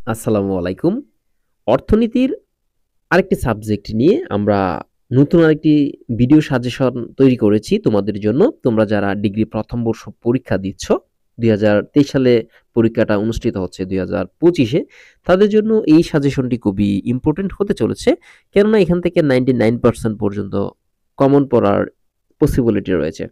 আসসালামু আলাইকুম। অর্থনীতির আরেকটি সাবজেক্ট নিয়ে আমরা নতুন আরেকটি ভিডিও সাজেশন তৈরি করেছি তোমাদের জন্য। তোমরা যারা ডিগ্রি ১ম বর্ষ পরীক্ষা দিচ্ছ, ২০২৩ সালে পরীক্ষাটা অনুষ্ঠিত হচ্ছে ২০২৫ এ। তাদের জন্য এই সাজেশনটি খুবই ইম্পোর্টেন্ট হতে চলেছে। কেননা এখান থেকে 99% পর্যন্ত কমন পড়ার পসিবিলিটি রয়েছে।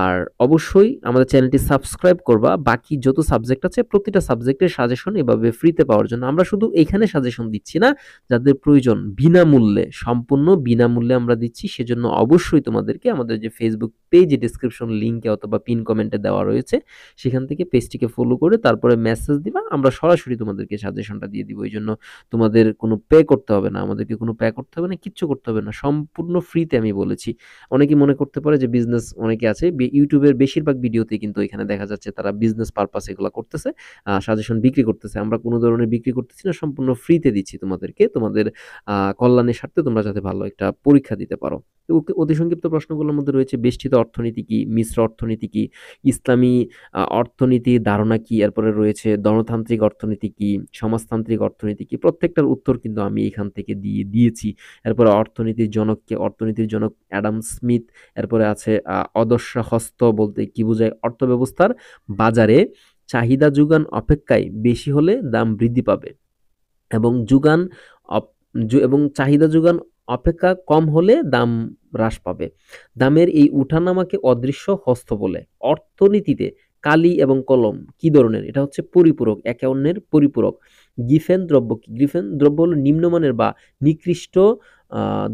আর অবশ্যই আমাদের চ্যানেলটি সাবস্ক্রাইব করবা। বাকি যত সাবজেক্ট আছে প্রতিটা সাবজেক্টের সাজেশন এভাবে ফ্রিতে পাওয়ার জন্য। আমরা শুধু এইখানে সাজেশন দিচ্ছি না, যাদের প্রয়োজন বিনামূল্যে, সম্পূর্ণ বিনামূল্যে আমরা দিচ্ছি। সেজন্য অবশ্যই তোমাদেরকে আমাদের যে Facebook পেজে ডেসক্রিপশন লিংকে অথবা পিন কমেন্টে দেওয়া রয়েছে, সেখান থেকে পেজটিকে ফলো করে তারপরে মেসেজ দিবা। আমরা সরাসরি তোমাদেরকে সাজেশনটা দিয়ে দিব। এইজন্য তোমাদের কোনো পে করতে হবে না, আমাদেরকে কোনো পে করতে হবে না, কিচ্ছু করতে হবে না। সম্পূর্ণ ফ্রিতে আমি বলেছি। অনেকেই মনে করতে পারে যে বিজনেস, অনেকে আছে ইউটিউবের বেশিরভাগ ভিডিওতেই কিন্তু এখানে দেখা যাচ্ছে তারা বিজনেস পারপাস এগুলা করতেছে, সাজেশন বিক্রি করতেছে। আমরা কোনো ধরনের বিক্রি করতেছি না, সম্পূর্ণ ফ্রিতে দিচ্ছি তোমাদেরকে, তোমাদের কল্যাণের স্বার্থে তোমরা যাতে ভালো একটা পরীক্ষা দিতে পারো। তো অতি সংক্ষিপ্ত প্রশ্নগুলোর মধ্যে রয়েছে বেষ্টিত অর্থনীতি কি, মিশ্র অর্থনীতি কি, ইসলামী অর্থনীতির ধারণা কি, এরপরে রয়েছে গণতান্ত্রিক অর্থনীতি কি, সমাজতান্ত্রিক অর্থনীতি কি। প্রত্যেকটার উত্তর কিন্তু আমি এখান থেকে দিয়েছি। এরপরে অর্থনীতির জনক কে, অর্থনীতির জনক অ্যাডাম স্মিথ। এরপরে আছে অদর্শ হস্ত বলতে কি বোঝায়, অর্থব্যবস্থার বাজারে চাহিদা যোগান অপেক্ষায় বেশি হলে দাম বৃদ্ধি পাবে এবং যোগান এবং চাহিদা যোগান অপেক্ষা কম হলে দাম হ্রাস পাবে। দামের এই উঠানামাকে অদৃশ্য হস্ত বলে। অর্থনীতিতে কালি এবং কলম কি ধরনের? এটা হচ্ছে পরিপূরক, একে অন্যের পরিপূরক। গ্রিফেন দ্রব্য কি? গ্রিফেন দ্রব্য হলো নিম্নমানের বা নিকৃষ্ট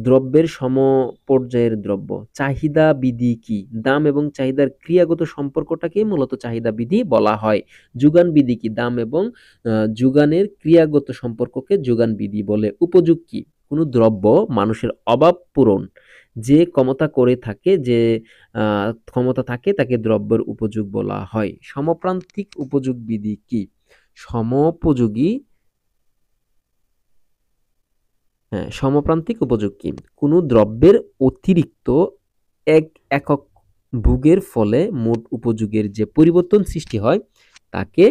দ্রব্যের সমপর্যায়ের দ্রব্য। চাহিদা বিধি কি? দাম এবং চাহিদার ক্রিয়াগত সম্পর্কটাকেই মূলত চাহিদা বিধি বলা হয়। যোগান বিধি কি? দাম এবং যোগানের ক্রিয়াগত সম্পর্ককে যোগান বিধি বলে। উপযোগ কি? কোনো দ্রব্য মানুষের অভাব পূরণ যে ক্ষমতা করে থাকে, যে ক্ষমতা থাকে তাকে দ্রব্যের উপযোগ বলা হয়। সমপ্রান্তিক উপযোগ বিধি কি? সমোপযোগী, হ্যাঁ, সমপ্রান্তিক উপযোগ কি? কোনো দ্রব্যের অতিরিক্ত এক একক ভোগের ফলে মোট উপযোগের যে পরিবর্তন সৃষ্টি হয় তাকে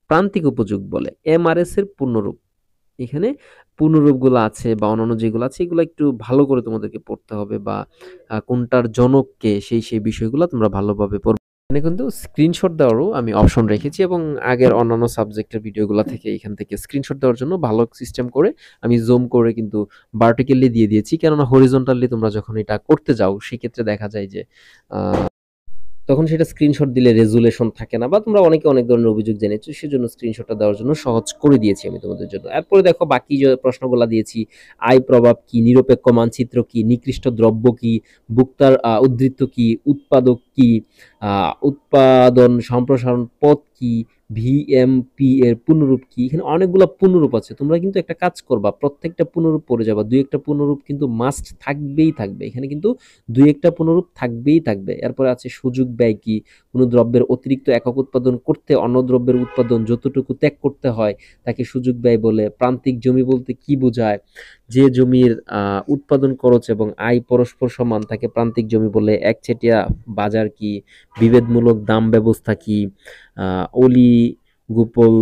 প্রান্তিক উপযোগ বলে। এমআরএস এর পূর্ণরূপ, এখানে পূর্ণরূপগুলো আছে বা অন্যান্য যেগুলো আছে এগুলো একটু ভালো করে তোমাদেরকে পড়তে হবে, বা কোনটার জনক কে, সেই বিষয়গুলো তোমরা ভালোভাবে পড়বে। এখানে কিন্তু স্ক্রিনশট দেওয়ারও আমি অপশন রেখেছি, এবং আগের অন্যান্য সাবজেক্টের ভিডিওগুলো থেকে এখান থেকে স্ক্রিনশট দেওয়ার জন্য ভালো সিস্টেম করে আমি জুম করে কিন্তু ভার্টিক্যালি দিয়ে দিয়েছি। কেননা হরিজন্টালি তোমরা যখন এটা করতে যাও সেক্ষেত্রে দেখা যায় যে তখন সেটা স্ক্রিনশট দিলে রেজুলেশন থাকে না, বা তোমরা অনেকে অনেক ধরনের অভিযোগ জেনেছো, সেজন্য স্ক্রিনশটটা দেওয়ার জন্য সহজ করে দিয়েছি আমি তোমাদের জন্য। এরপরে দেখো বাকি যে প্রশ্নগুলো দিয়েছি, আয় প্রভাব কি, নিরপেক্ষ মানচিত্র কি, নিকৃষ্ট দ্রব্য কি, ভোক্তার উদ্ধৃত কি, উৎপাদক কি, উৎপাদন সম্প্রসারণ পথ কি, ভিএমপি এর পুনরূপ কি। এখানে অনেকগুলো পুনরূপ আছে, তোমরা কিন্তু একটা কাজ করবা, প্রত্যেকটা পুনরূপ পড়ে যাবা। দুই একটা পুনরূপ কিন্তু মাস্ট থাকবেই থাকবে, এখানে কিন্তু দুই একটা পুনরূপ থাকবেই থাকবে। এরপরে আছে সুযোগ ব্যয় কি? কোনো দ্রব্যের অতিরিক্ত একক উৎপাদন করতে অন্য দ্রব্যের উৎপাদন যতটুকু ত্যাগ করতে হয় তাকে সুযোগ ব্যয় বলে। প্রান্তিক জমি বলতে কি বোঝায়? যে জমির উৎপাদন খরচ এবং আয় পরস্পর সমান তাকে প্রান্তিক জমি বলে। একচেটিয়া বাজার কি? বিভেদমূলক দাম ব্যবস্থা কি? অলি গুপল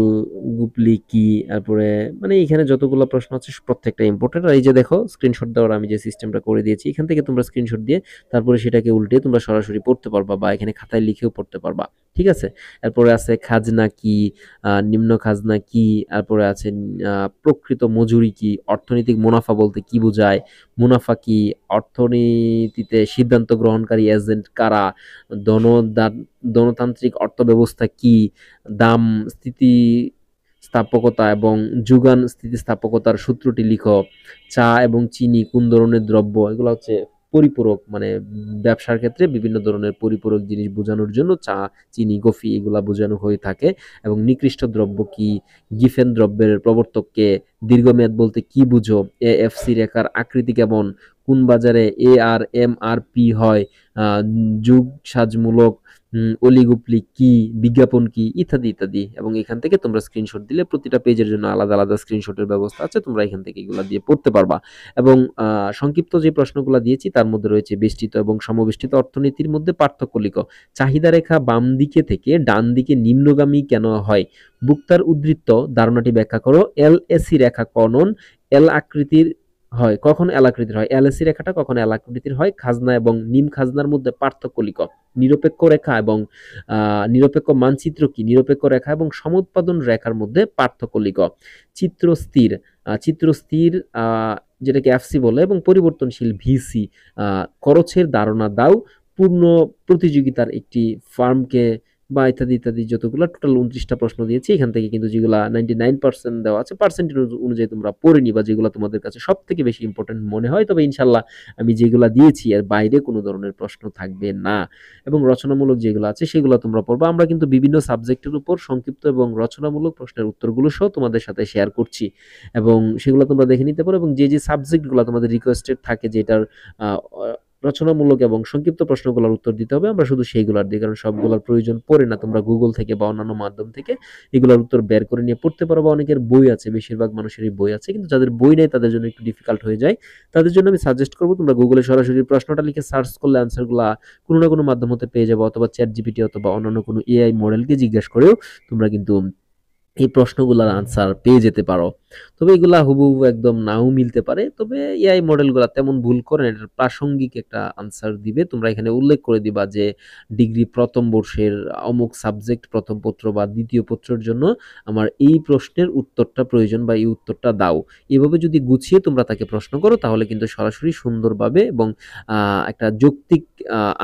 গুপলি কি? তারপরে মানে এখানে যতগুলো প্রশ্ন আছে প্রত্যেকটা ইম্পর্টেন্ট। আর এই যে দেখো স্ক্রিনশট দেওয়ার আমি যে সিস্টেমটা করে দিয়েছি, এখান থেকে তোমরা স্ক্রিনশট দিয়ে তারপরে সেটাকে উল্টে তোমরা সরাসরি পড়তে পারবা, বা এখানে খাতায় লিখেও পড়তে পারবা। ঠিক আছে? এরপরে আছে খাজনা কি, নিম্ন খাজনা কি, তারপরে আছে প্রকৃত মজুরি কি, অর্থনৈতিক মুনাফা বলতে কি বোঝায়, মুনাফা কি, অর্থনীতিতে সিদ্ধান্ত গ্রহণকারী এজেন্ট কারা, ধনতান্ত্রিক অর্থব্যবস্থা কি, দাম স্থিতিস্থাপকতা এবং যোগান স্থিতিস্থাপকতার সূত্রটি লিখো। চা এবং চিনি কোন ধরনের দ্রব্য? এগুলো হচ্ছে পরিপূরক, মানে ব্যবসার ক্ষেত্রে বিভিন্ন ধরনের পরিপূরক জিনিস বোঝানোর জন্য চা, চিনি, কফি এগুলা বোঝানো হয়ে থাকে। এবং নিকৃষ্ট দ্রব্য কি, গিফেন দ্রব্যের প্রবর্তককে, দীর্ঘমেয়াদ বলতে কি বুঝো, এএফসি রেখার আকৃতি কেমন, কোন বাজারে এআরএমআরপি হয়, যুগ সাজমূলক অলিগুপলি কি, বিজ্ঞাপন কি, ইত্যাদি ইত্যাদি। এবং এখান থেকে তোমরা স্ক্রিনশট দিলে প্রতিটা পেজের জন্য আলাদা আলাদা স্ক্রিনশটের ব্যবস্থা আছে, তোমরা এখান থেকে এগুলো দিয়ে পড়তে পারবা। এবং সংক্ষিপ্ত যে প্রশ্নগুলো দিয়েছি তার মধ্যে রয়েছে বেষ্টিত এবং সমবেষ্টিত অর্থনীতির মধ্যে পার্থক্য লিখো। চাহিদা রেখা বাম দিকে থেকে ডান দিকে নিম্নগামী কেন হয়? বুক্তার উদ্ধৃত ধারণাটি ব্যাখ্যা করো। এলএসি রেখা কনন এল আকৃতির হয়, কখন এল আকৃতির হয়? এলএসি রেখাটা কখন এল আকৃতির হয়? খাজনা এবং নিম খাজনার মধ্যে পার্থক্য লিখো। নিরপেক্ষ রেখা এবং নিরপেক্ষ মানচিত্র কি? নিরপেক্ষ রেখা এবং সমুৎপাদন রেখার মধ্যে পার্থক্য লিখো। চিত্র স্থির, চিত্র স্থির যেটাকে এফসি বলে এবং পরিবর্তনশীল ভিসি খরচের ধারণা দাও। পূর্ণ প্রতিযোগিতার একটি ফার্মকে বা ইত্যাদি ইত্যাদি যতগুলো টোটাল 29টা প্রশ্ন দিয়েছি। এখান থেকে কিন্তু যেগুলা 99% দেওয়া আছে পার্সেন্টেজ অনুযায়ী তোমরা পড়ে নিবা যেগুলো তোমাদের কাছে সব থেকে বেশি ইম্পর্টেন্ট মনে হয়। তবে ইনশাল্লাহ আমি যেগুলা দিয়েছি এর বাইরে কোনো ধরনের প্রশ্ন থাকবে না এবং রচনামূলক যেগুলো আছে সেগুলো তোমরা পড়বা। আমরা কিন্তু বিভিন্ন সাবজেক্টের উপর সংক্ষিপ্ত এবং রচনামূলক প্রশ্নের উত্তরগুলো সহ তোমাদের সাথে শেয়ার করছি এবং সেগুলো তোমরা দেখে নিতে পারো এবং যে যে সাবজেক্টগুলো তোমাদের রিকোয়েস্টেড থাকে যে এটার আহ, রচনামূলক এবং সংক্ষিপ্ত প্রশ্নগুলোর উত্তর দিতে হবে, আমরা শুধু সেইগুলোর দিই, কারণ সবগুলোর প্রয়োজন পড়ে না। তোমরা গুগল থেকে বা অন্যান্য মাধ্যম থেকে এগুলোর উত্তর বের করে নিয়ে পড়তে পারো বা অনেকের বই আছে, বেশিরভাগ মানুষেরই বই আছে, কিন্তু যাদের বই নেই তাদের জন্য একটু ডিফিকাল্ট হয়ে যায়। তাদের জন্য আমি সাজেস্ট করবো তোমরা গুগলে সরাসরি প্রশ্নটা লিখে সার্চ করলে অ্যান্সারগুলো কোনো না কোনো মাধ্যম হতে পেয়ে যাবো, অথবা চ্যাট জিপিটি অথবা অন্যান্য কোনো এআই মডেলকে জিজ্ঞেস করেও তোমরা কিন্তু এই প্রশ্নগুলোর আনসার পেয়ে যেতে পারো। তবে এগুলা হুবহু একদম নাও মিলতে পারে, তবে এআই মডেলগুলা তেমন ভুল করে না, এটার প্রাসঙ্গিক একটা আনসার দিবে। তোমরা এখানে উল্লেখ করে দিবা যে ডিগ্রি প্রথম বর্ষের অমুক সাবজেক্ট প্রথম পত্র বা দ্বিতীয় পত্রের জন্য আমার এই প্রশ্নের উত্তরটা প্রয়োজন বা এই উত্তরটা দাও। এভাবে যদি গুছিয়ে তোমরা তাকে প্রশ্ন করো তাহলে কিন্তু সরাসরি সুন্দরভাবে এবং একটা যৌক্তিক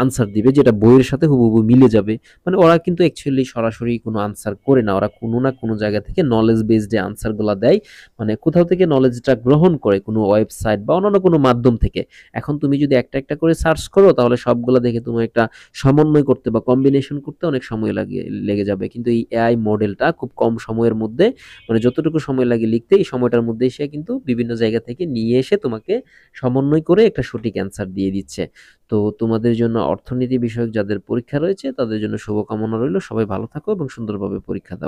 আনসার দিবে যেটা বইয়ের সাথে হুবহু মিলে যাবে। মানে ওরা কিন্তু অ্যাকচুয়ালি সরাসরি কোনো আনসার করে না, ওরা কোনো না কোনো জায়গা থেকে নলেজ বেসড আনসারগুলো দেয়, মানে কোথাও থেকে নলেজটা গ্রহণ করে কোনো ওয়েবসাইট বা অন্যান্য কোনো মাধ্যম থেকে। এখন তুমি যদি একটা একটা করে সার্চ করো তাহলে সবগুলো দেখে তুমি একটা সমন্বয় করতে বা কম্বিনেশন করতে অনেক সময় লেগে যাবে, কিন্তু এই এআই মডেলটা খুব কম সময়ের মধ্যে, মানে যতটুকু সময় লাগে লিখতে এই সময়টার মধ্যে সে কিন্তু বিভিন্ন জায়গা থেকে নিয়ে এসে তোমাকে সমন্বয় করে একটা সঠিক অ্যান্সার দিয়ে দিচ্ছে। তো তোমাদের জন্য অর্থনীতি বিষয়ক যাদের পরীক্ষা রয়েছে তাদের জন্য শুভকামনা রইল। সবাই ভালো থাকো এবং সুন্দরভাবে পরীক্ষা দাও।